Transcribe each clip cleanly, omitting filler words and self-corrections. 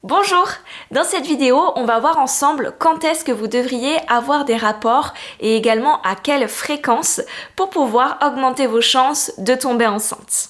Bonjour! Dans cette vidéo, on va voir ensemble quand est-ce que vous devriez avoir des rapports et également à quelle fréquence pour pouvoir augmenter vos chances de tomber enceinte.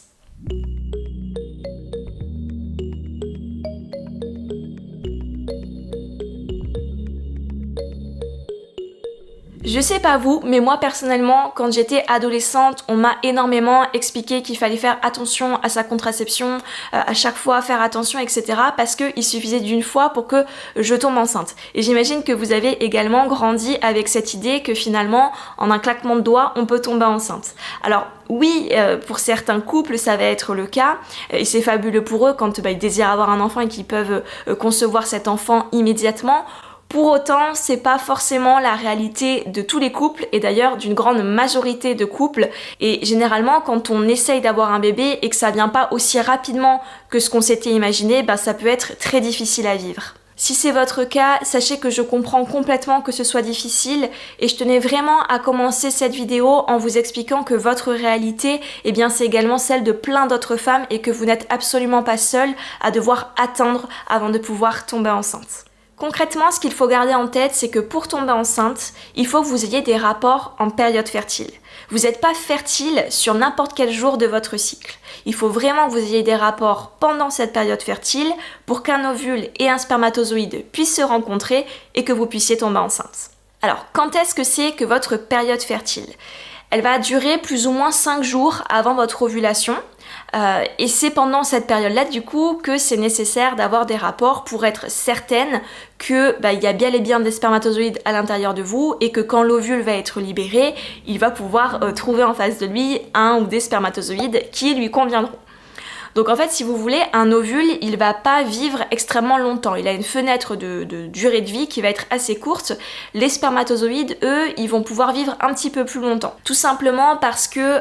Je sais pas vous, mais moi personnellement, quand j'étais adolescente, on m'a énormément expliqué qu'il fallait faire attention à sa contraception, à chaque fois faire attention, etc. parce qu'il suffisait d'une fois pour que je tombe enceinte. Et j'imagine que vous avez également grandi avec cette idée que finalement, en un claquement de doigts, on peut tomber enceinte. Alors oui, pour certains couples, ça va être le cas, et c'est fabuleux pour eux quand ils désirent avoir un enfant et qu'ils peuvent concevoir cet enfant immédiatement. Pour autant, c'est pas forcément la réalité de tous les couples et d'ailleurs d'une grande majorité de couples. Et généralement, quand on essaye d'avoir un bébé et que ça vient pas aussi rapidement que ce qu'on s'était imaginé, ça peut être très difficile à vivre. Si c'est votre cas, sachez que je comprends complètement que ce soit difficile et je tenais vraiment à commencer cette vidéo en vous expliquant que votre réalité, c'est également celle de plein d'autres femmes et que vous n'êtes absolument pas seule à devoir attendre avant de pouvoir tomber enceinte. Concrètement, ce qu'il faut garder en tête, c'est que pour tomber enceinte, il faut que vous ayez des rapports en période fertile. Vous n'êtes pas fertile sur n'importe quel jour de votre cycle. Il faut vraiment que vous ayez des rapports pendant cette période fertile pour qu'un ovule et un spermatozoïde puissent se rencontrer et que vous puissiez tomber enceinte. Alors, quand est-ce que c'est que votre période fertile ? Elle va durer plus ou moins 5 jours avant votre ovulation. Et c'est pendant cette période-là du coup que c'est nécessaire d'avoir des rapports pour être certaine que il y a bien et bien des spermatozoïdes à l'intérieur de vous et que quand l'ovule va être libéré, il va pouvoir trouver en face de lui un ou des spermatozoïdes qui lui conviendront. Donc en fait, si vous voulez, un ovule, il va pas vivre extrêmement longtemps. Il a une fenêtre de durée de vie qui va être assez courte. Les spermatozoïdes, eux, ils vont pouvoir vivre un petit peu plus longtemps. Tout simplement parce que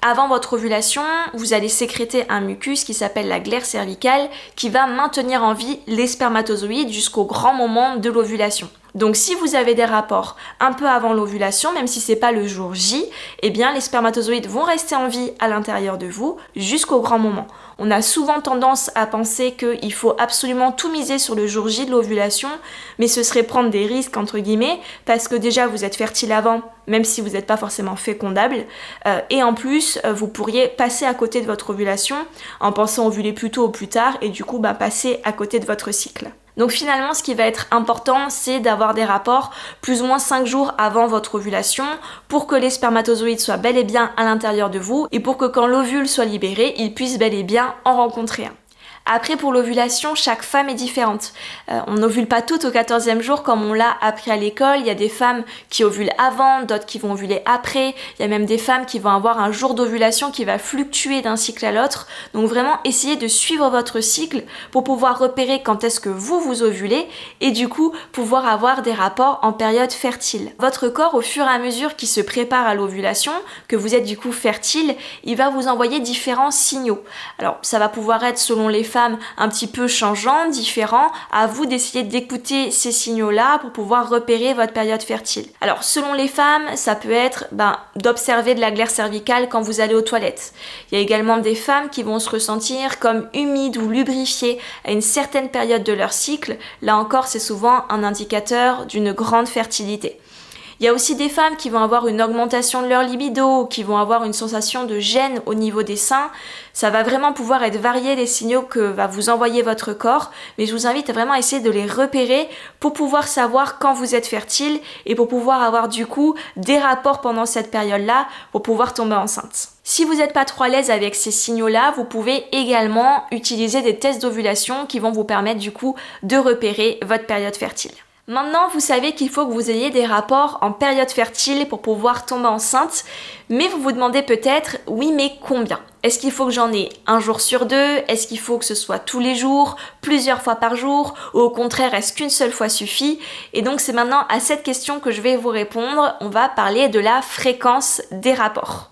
avant votre ovulation, vous allez sécréter un mucus qui s'appelle la glaire cervicale qui va maintenir en vie les spermatozoïdes jusqu'au grand moment de l'ovulation. Donc si vous avez des rapports un peu avant l'ovulation, même si c'est pas le jour J, les spermatozoïdes vont rester en vie à l'intérieur de vous jusqu'au grand moment. On a souvent tendance à penser qu'il faut absolument tout miser sur le jour J de l'ovulation, mais ce serait prendre des risques entre guillemets, parce que déjà vous êtes fertile avant, même si vous n'êtes pas forcément fécondable, et en plus vous pourriez passer à côté de votre ovulation en pensant ovuler plus tôt ou plus tard, et du coup passer à côté de votre cycle. Donc finalement, ce qui va être important, c'est d'avoir des rapports plus ou moins 5 jours avant votre ovulation pour que les spermatozoïdes soient bel et bien à l'intérieur de vous et pour que quand l'ovule soit libéré, ils puissent bel et bien en rencontrer un. Après, pour l'ovulation, chaque femme est différente. On n'ovule pas toutes au 14e jour comme on l'a appris à l'école. Il y a des femmes qui ovulent avant, d'autres qui vont ovuler après. Il y a même des femmes qui vont avoir un jour d'ovulation qui va fluctuer d'un cycle à l'autre. Donc vraiment, essayez de suivre votre cycle pour pouvoir repérer quand est-ce que vous ovulez et du coup, pouvoir avoir des rapports en période fertile. Votre corps, au fur et à mesure qu'il se prépare à l'ovulation, que vous êtes du coup fertile, il va vous envoyer différents signaux. Alors, ça va pouvoir être selon les femmes un petit peu changeants, différents, à vous d'essayer d'écouter ces signaux-là pour pouvoir repérer votre période fertile. Alors, selon les femmes, ça peut être d'observer de la glaire cervicale quand vous allez aux toilettes. Il y a également des femmes qui vont se ressentir comme humides ou lubrifiées à une certaine période de leur cycle. Là encore, c'est souvent un indicateur d'une grande fertilité. Il y a aussi des femmes qui vont avoir une augmentation de leur libido, qui vont avoir une sensation de gêne au niveau des seins. Ça va vraiment pouvoir être varié les signaux que va vous envoyer votre corps, mais je vous invite à vraiment essayer de les repérer pour pouvoir savoir quand vous êtes fertile et pour pouvoir avoir du coup des rapports pendant cette période-là pour pouvoir tomber enceinte. Si vous n'êtes pas trop à l'aise avec ces signaux-là, vous pouvez également utiliser des tests d'ovulation qui vont vous permettre du coup de repérer votre période fertile. Maintenant, vous savez qu'il faut que vous ayez des rapports en période fertile pour pouvoir tomber enceinte, mais vous vous demandez peut-être, oui, mais combien ? Est-ce qu'il faut que j'en ai un jour sur 2 ? Est-ce qu'il faut que ce soit tous les jours, plusieurs fois par jour ? Ou au contraire, est-ce qu'une seule fois suffit ? Et donc, c'est maintenant à cette question que je vais vous répondre. On va parler de la fréquence des rapports.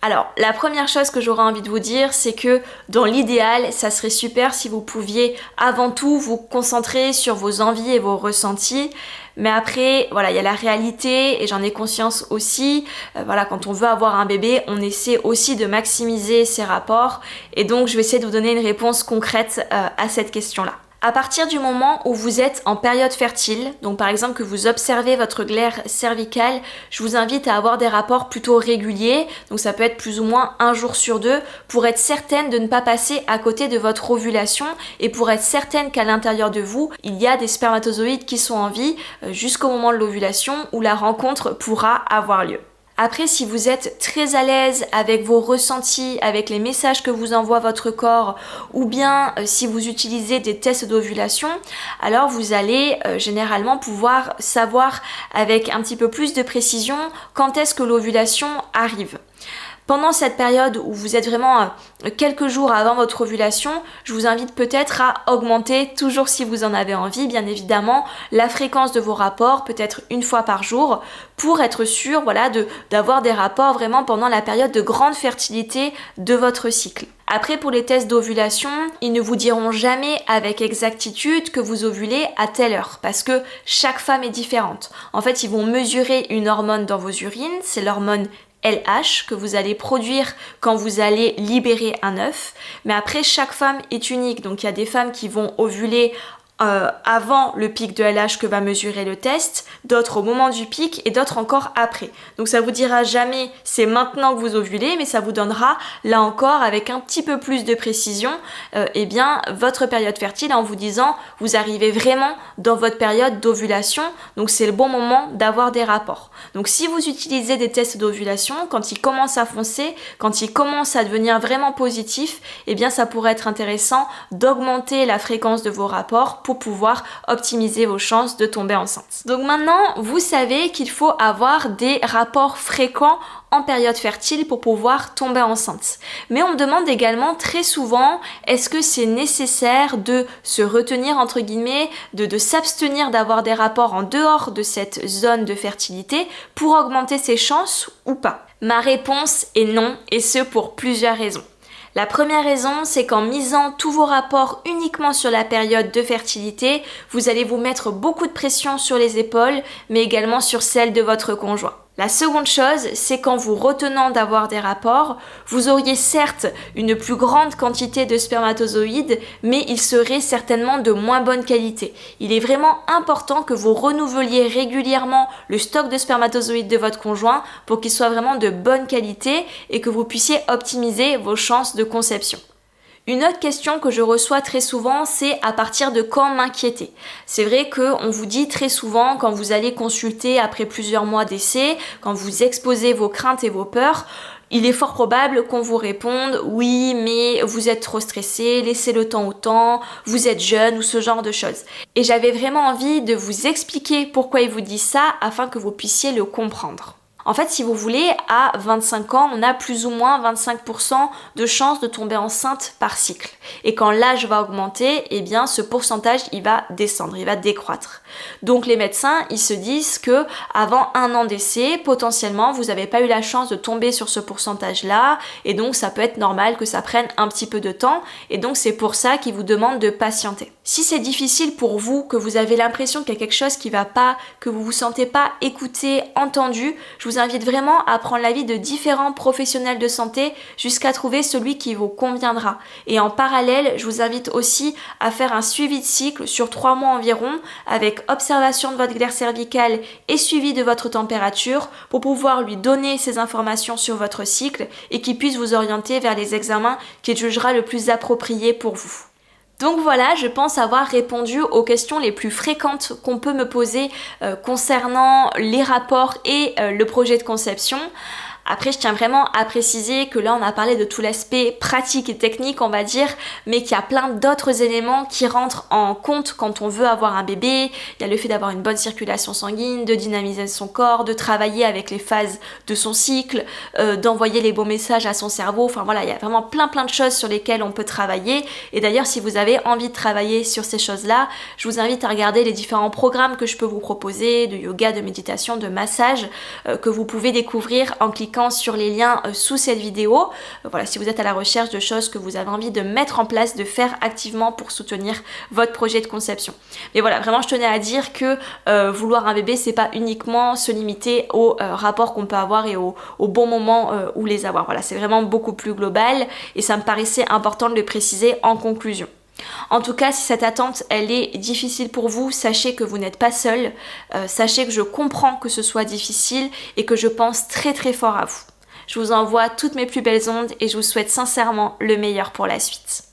Alors, la première chose que j'aurais envie de vous dire, c'est que dans l'idéal, ça serait super si vous pouviez avant tout vous concentrer sur vos envies et vos ressentis. Mais après, il y a la réalité et j'en ai conscience aussi. Quand on veut avoir un bébé, on essaie aussi de maximiser ses rapports. Et donc, je vais essayer de vous donner une réponse concrète à cette question-là. À partir du moment où vous êtes en période fertile, donc par exemple que vous observez votre glaire cervicale, je vous invite à avoir des rapports plutôt réguliers, donc ça peut être plus ou moins un jour sur deux, pour être certaine de ne pas passer à côté de votre ovulation et pour être certaine qu'à l'intérieur de vous, il y a des spermatozoïdes qui sont en vie jusqu'au moment de l'ovulation où la rencontre pourra avoir lieu. Après, si vous êtes très à l'aise avec vos ressentis, avec les messages que vous envoie votre corps, ou bien si vous utilisez des tests d'ovulation, alors vous allez généralement pouvoir savoir avec un petit peu plus de précision quand est-ce que l'ovulation arrive. Pendant cette période où vous êtes vraiment quelques jours avant votre ovulation, je vous invite peut-être à augmenter, toujours si vous en avez envie, bien évidemment, la fréquence de vos rapports, peut-être une fois par jour, pour être sûr d'avoir des rapports vraiment pendant la période de grande fertilité de votre cycle. Après, pour les tests d'ovulation, ils ne vous diront jamais avec exactitude que vous ovulez à telle heure, parce que chaque femme est différente. En fait, ils vont mesurer une hormone dans vos urines, c'est l'hormone LH que vous allez produire quand vous allez libérer un œuf. Mais après, chaque femme est unique. Donc, il y a des femmes qui vont ovuler avant le pic de LH que va mesurer le test, d'autres au moment du pic et d'autres encore après. Donc ça vous dira jamais c'est maintenant que vous ovulez, mais ça vous donnera là encore avec un petit peu plus de précision votre période fertile en vous disant vous arrivez vraiment dans votre période d'ovulation, donc c'est le bon moment d'avoir des rapports. Donc si vous utilisez des tests d'ovulation, quand ils commencent à foncer, quand ils commencent à devenir vraiment positifs, ça pourrait être intéressant d'augmenter la fréquence de vos rapports pour pouvoir optimiser vos chances de tomber enceinte. Donc maintenant, vous savez qu'il faut avoir des rapports fréquents en période fertile pour pouvoir tomber enceinte. Mais on me demande également très souvent, est-ce que c'est nécessaire de se retenir entre guillemets, de s'abstenir d'avoir des rapports en dehors de cette zone de fertilité pour augmenter ses chances ou pas? Ma réponse est non, et ce pour plusieurs raisons. La première raison, c'est qu'en misant tous vos rapports uniquement sur la période de fertilité, vous allez vous mettre beaucoup de pression sur les épaules, mais également sur celle de votre conjoint. La seconde chose, c'est qu'en vous retenant d'avoir des rapports, vous auriez certes une plus grande quantité de spermatozoïdes, mais ils seraient certainement de moins bonne qualité. Il est vraiment important que vous renouveliez régulièrement le stock de spermatozoïdes de votre conjoint pour qu'il soit vraiment de bonne qualité et que vous puissiez optimiser vos chances de conception. Une autre question que je reçois très souvent, c'est à partir de quand m'inquiéter. C'est vrai qu'on vous dit très souvent quand vous allez consulter après plusieurs mois d'essai, quand vous exposez vos craintes et vos peurs, il est fort probable qu'on vous réponde « oui, mais vous êtes trop stressé, laissez le temps au temps, vous êtes jeune » ou ce genre de choses. Et j'avais vraiment envie de vous expliquer pourquoi ils vous disent ça afin que vous puissiez le comprendre. En fait, si vous voulez, à 25 ans, on a plus ou moins 25% de chances de tomber enceinte par cycle. Et quand l'âge va augmenter, ce pourcentage, il va descendre, il va décroître. Donc les médecins, ils se disent que avant 1 an d'essai, potentiellement, vous n'avez pas eu la chance de tomber sur ce pourcentage-là, et donc ça peut être normal que ça prenne un petit peu de temps, et donc c'est pour ça qu'ils vous demandent de patienter. Si c'est difficile pour vous, que vous avez l'impression qu'il y a quelque chose qui va pas, que vous vous sentez pas écouté, entendu, je vous invite vraiment à prendre l'avis de différents professionnels de santé jusqu'à trouver celui qui vous conviendra. Et en parallèle, je vous invite aussi à faire un suivi de cycle sur 3 mois environ avec observation de votre glaire cervicale et suivi de votre température pour pouvoir lui donner ces informations sur votre cycle et qu'il puisse vous orienter vers les examens qu'il jugera le plus approprié pour vous. Donc voilà, je pense avoir répondu aux questions les plus fréquentes qu'on peut me poser concernant les rapports et le projet de conception. Après, je tiens vraiment à préciser que là, on a parlé de tout l'aspect pratique et technique, on va dire, mais qu'il y a plein d'autres éléments qui rentrent en compte quand on veut avoir un bébé. Il y a le fait d'avoir une bonne circulation sanguine, de dynamiser son corps, de travailler avec les phases de son cycle, d'envoyer les bons messages à son cerveau. Enfin voilà, il y a vraiment plein de choses sur lesquelles on peut travailler. Et d'ailleurs, si vous avez envie de travailler sur ces choses-là, je vous invite à regarder les différents programmes que je peux vous proposer, de yoga, de méditation, de massage, que vous pouvez découvrir en cliquant sur les liens sous cette vidéo. Voilà, si vous êtes à la recherche de choses que vous avez envie de mettre en place, de faire activement pour soutenir votre projet de conception. Mais voilà, vraiment je tenais à dire que vouloir un bébé, c'est pas uniquement se limiter aux rapports qu'on peut avoir et au bon moment où les avoir. Voilà, c'est vraiment beaucoup plus global et ça me paraissait important de le préciser en conclusion. En tout cas, si cette attente, elle est difficile pour vous, sachez que vous n'êtes pas seul, sachez que je comprends que ce soit difficile et que je pense très très fort à vous. Je vous envoie toutes mes plus belles ondes et je vous souhaite sincèrement le meilleur pour la suite.